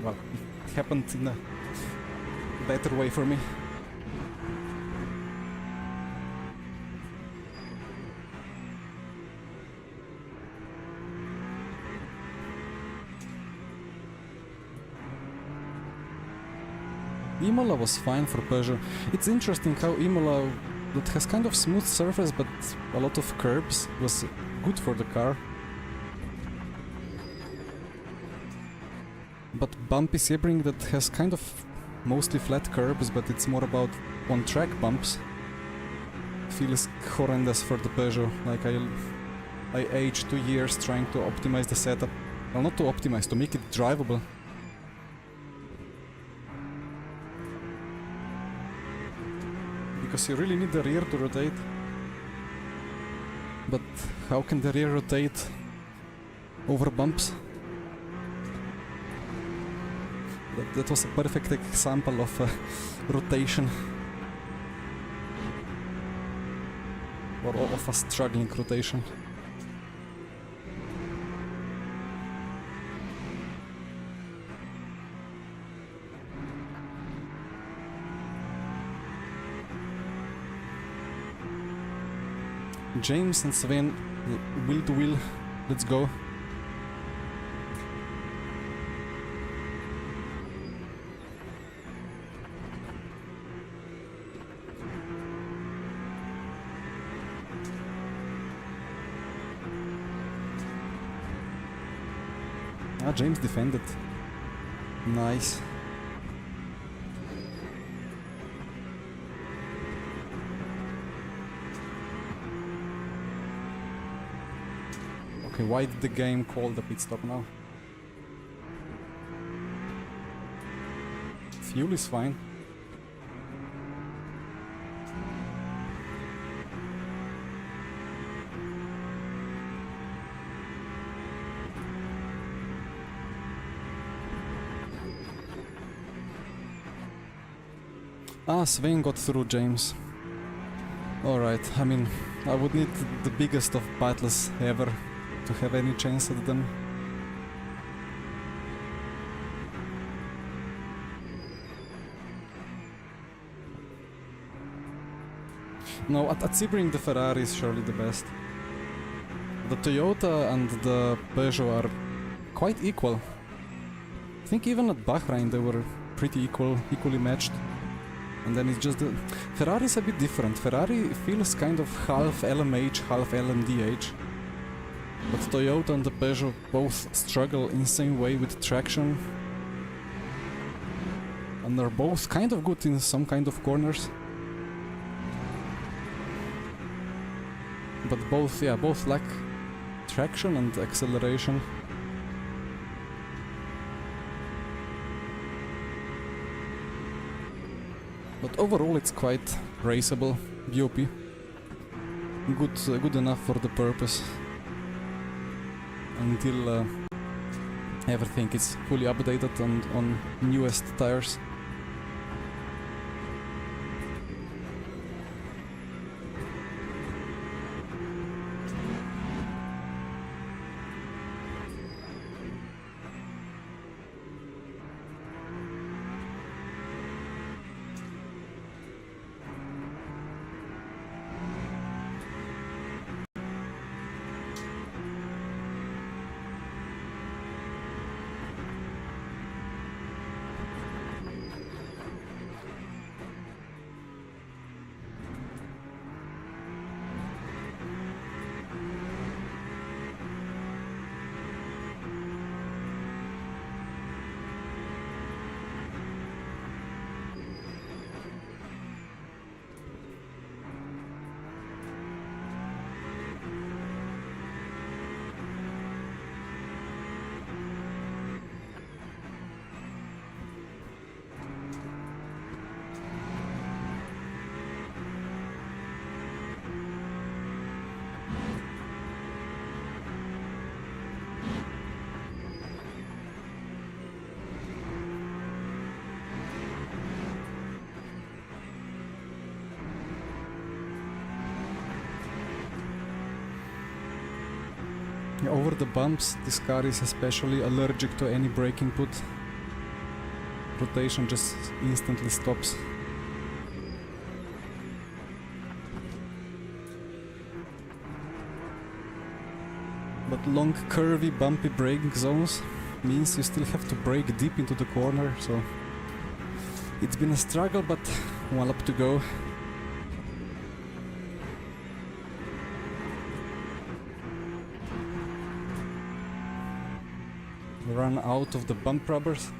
Well, it happened in a better way for me. Imola was fine for Peugeot. It's interesting how Imola, that has kind of smooth surface but a lot of curbs, was good for the car. But Bumpy Sebring, that has kind of mostly flat curbs, but it's more about on-track bumps, feels horrendous for the Peugeot. Like I aged 2 years trying to optimize the setup. Well, not to optimize, to make it drivable. Because you really need the rear to rotate. But how can the rear rotate over bumps? That was a perfect example of rotation. Or of a struggling rotation. James and Sven, wheel to wheel, let's go. Ah, James defended. Nice. Okay, why did the game call the pit stop now? Fuel is fine. Ah, Sven got through James. Alright, I mean, I would need the biggest of battles ever to have any chance at them. No, at Sebring the Ferrari is surely the best. The Toyota and the Peugeot are quite equal. I think even at Bahrain they were pretty equally matched. And then it's just the Ferrari is a bit different. Ferrari feels kind of half LMH, half LMDH. But Toyota and the Peugeot both struggle in the same way with traction. And they're both kind of good in some kind of corners. But both lack traction and acceleration. But overall it's quite raceable, BOP. Good enough for the purpose. Until everything is fully updated and on newest tires. Over the bumps, this car is especially allergic to any brake input. Rotation just instantly stops. But long, curvy, bumpy braking zones means you still have to brake deep into the corner, so it's been a struggle, but one lap to go. Run out of the bump rubbers.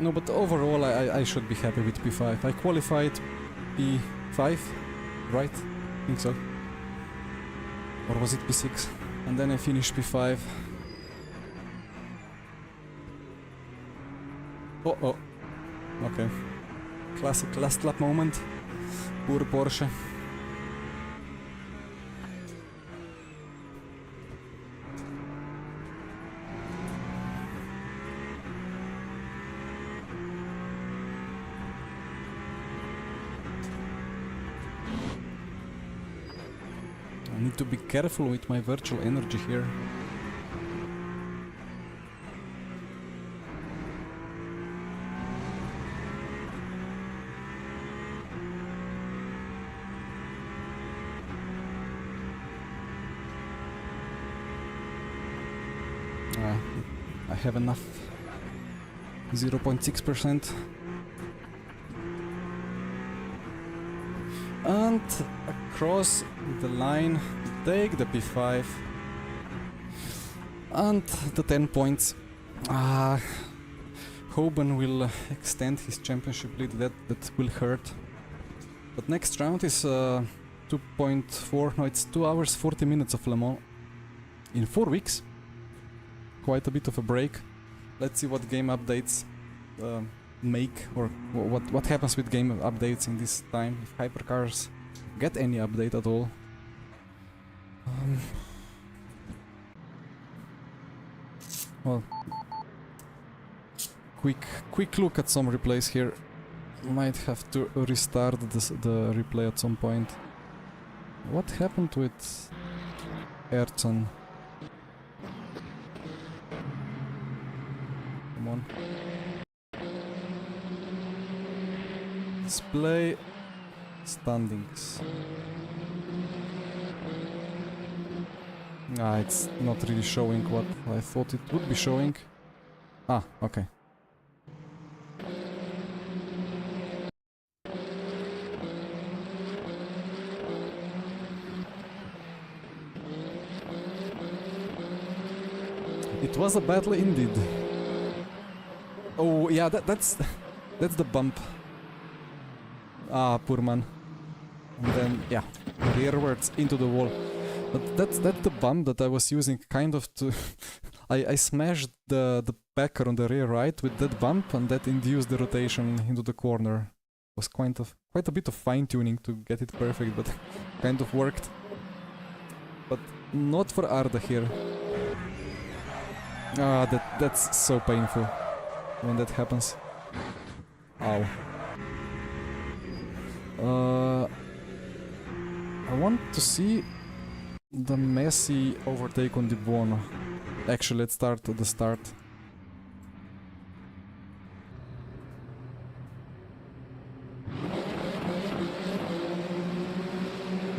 No, but overall I should be happy with P5. I qualified P5, right? I think so. Or was it P6? And then I finished P5. Oh. Okay. Classic last lap moment. Poor Porsche. I need to be careful with my virtual energy here. I have enough. 0.6%. And across the line, take the P5 and the 10 points. Hoban will extend his championship lead, that will hurt. But next round is 2.4, no, it's 2 hours 40 minutes of Le Mans in 4 weeks. Quite a bit of a break. Let's see what game updates make, or what happens with game updates in this time, if hypercars get any update at all. Well, quick look at some replays here. Might have to restart the replay at some point. What happened with Ayrton? Come on. Display standings. It's not really showing what I thought it would be showing. Okay. It was a battle indeed. Oh yeah, that's the bump. Poor man. And then yeah, rearwards into the wall. But that's the bump that I was using kind of to I smashed the backer on the rear right with that bump, and that induced the rotation into the corner. It was quite a bit of fine tuning to get it perfect, but kind of worked. But not for Arda here. That's so painful when that happens. Ow. I want to see the messy overtake on Di Buono. Actually, let's start at the start.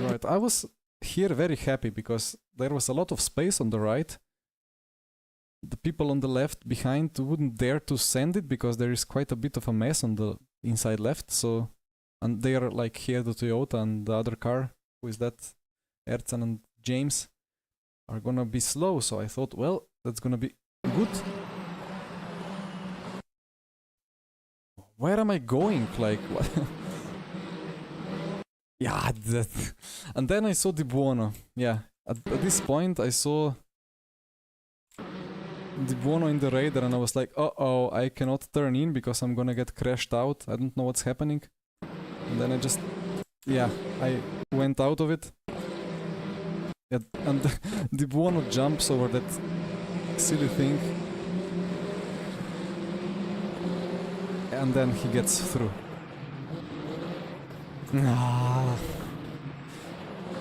Right, I was here very happy because there was a lot of space on the right. The people on the left behind wouldn't dare to send it because there is quite a bit of a mess on the inside left, so... And they are like here, the Toyota and the other car, who is that? Erzen and James, are gonna be slow, so I thought, well, that's gonna be good. Where am I going? Like, what? Yeah, that... And then I saw Di Buono. Yeah, at this point I saw the Buono in the radar, and I was like, uh-oh, I cannot turn in because I'm gonna get crashed out. I don't know what's happening. And then I just, yeah, I went out of it. Yeah, and the Buono jumps over that silly thing. And then he gets through. Ah.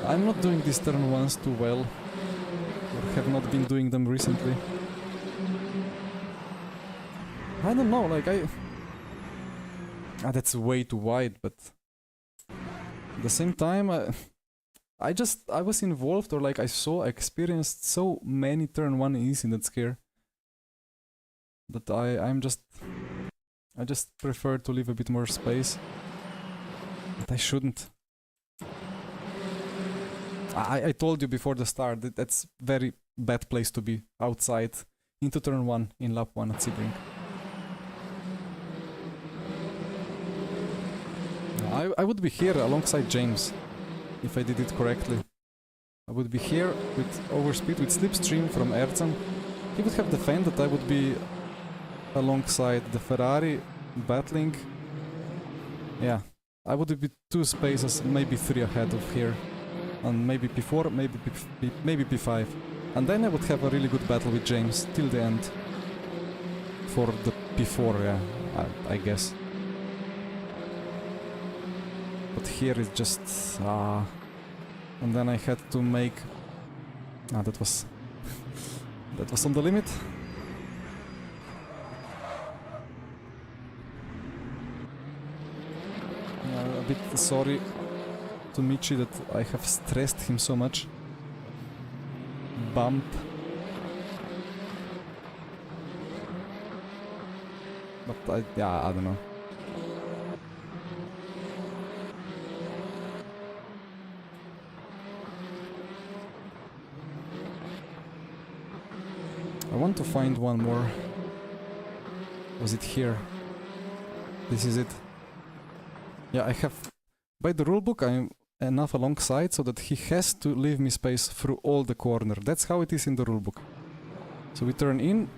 I'm not doing these turn ones too well. Or have not been doing them recently. I don't know, like that's way too wide, but at the same time, I was involved, or like I experienced so many turn 1 easy in that scare that I just prefer to leave a bit more space. But I shouldn't. I told you before the start that that's very bad place to be, outside into turn 1 in lap 1 at Sebring. I would be here alongside James if I did it correctly. I would be here with overspeed, with slipstream from Erzen. He would have defended, I would be alongside the Ferrari, battling. Yeah, I would be 2 spaces, maybe 3 ahead of here. And maybe P4, maybe P5. And then I would have a really good battle with James till the end. For the P4, yeah, I guess. But here is just... and then I had to make... that was... that was on the limit. A bit sorry to Michi that I have stressed him so much. Bump. But I don't know. I want to find one more. Was it here? This is it. Yeah, I have... By the rulebook, I'm enough alongside so that he has to leave me space through all the corner. That's how it is in the rulebook. So we turn in,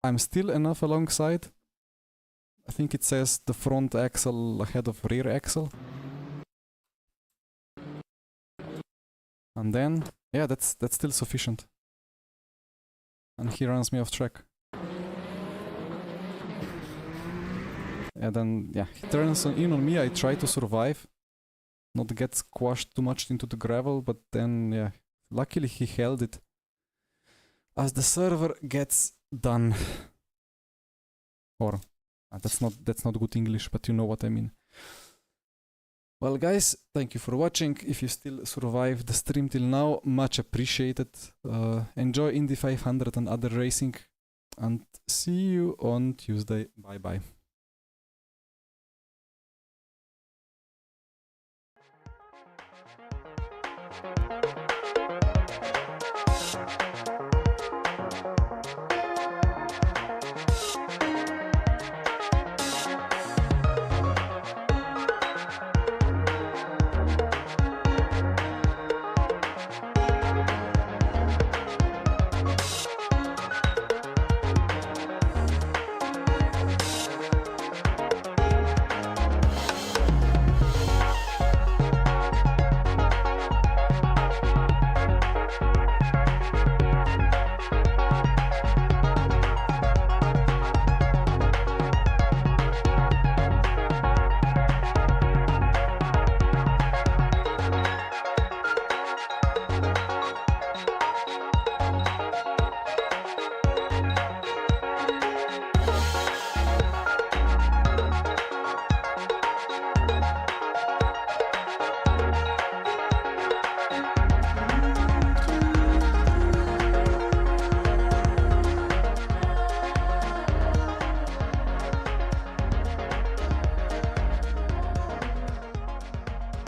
I'm still enough alongside. I think it says the front axle ahead of rear axle. And then, yeah, that's still sufficient. And he runs me off track. And then, yeah, he turns in on me, I try to survive. Not get squashed too much into the gravel, but then, yeah, luckily he held it. As the server gets done. Or, that's not good English, but you know what I mean. Well guys, thank you for watching. If you still survived the stream till now, much appreciated. Enjoy Indy500 and other racing. And see you on Tuesday. Bye bye.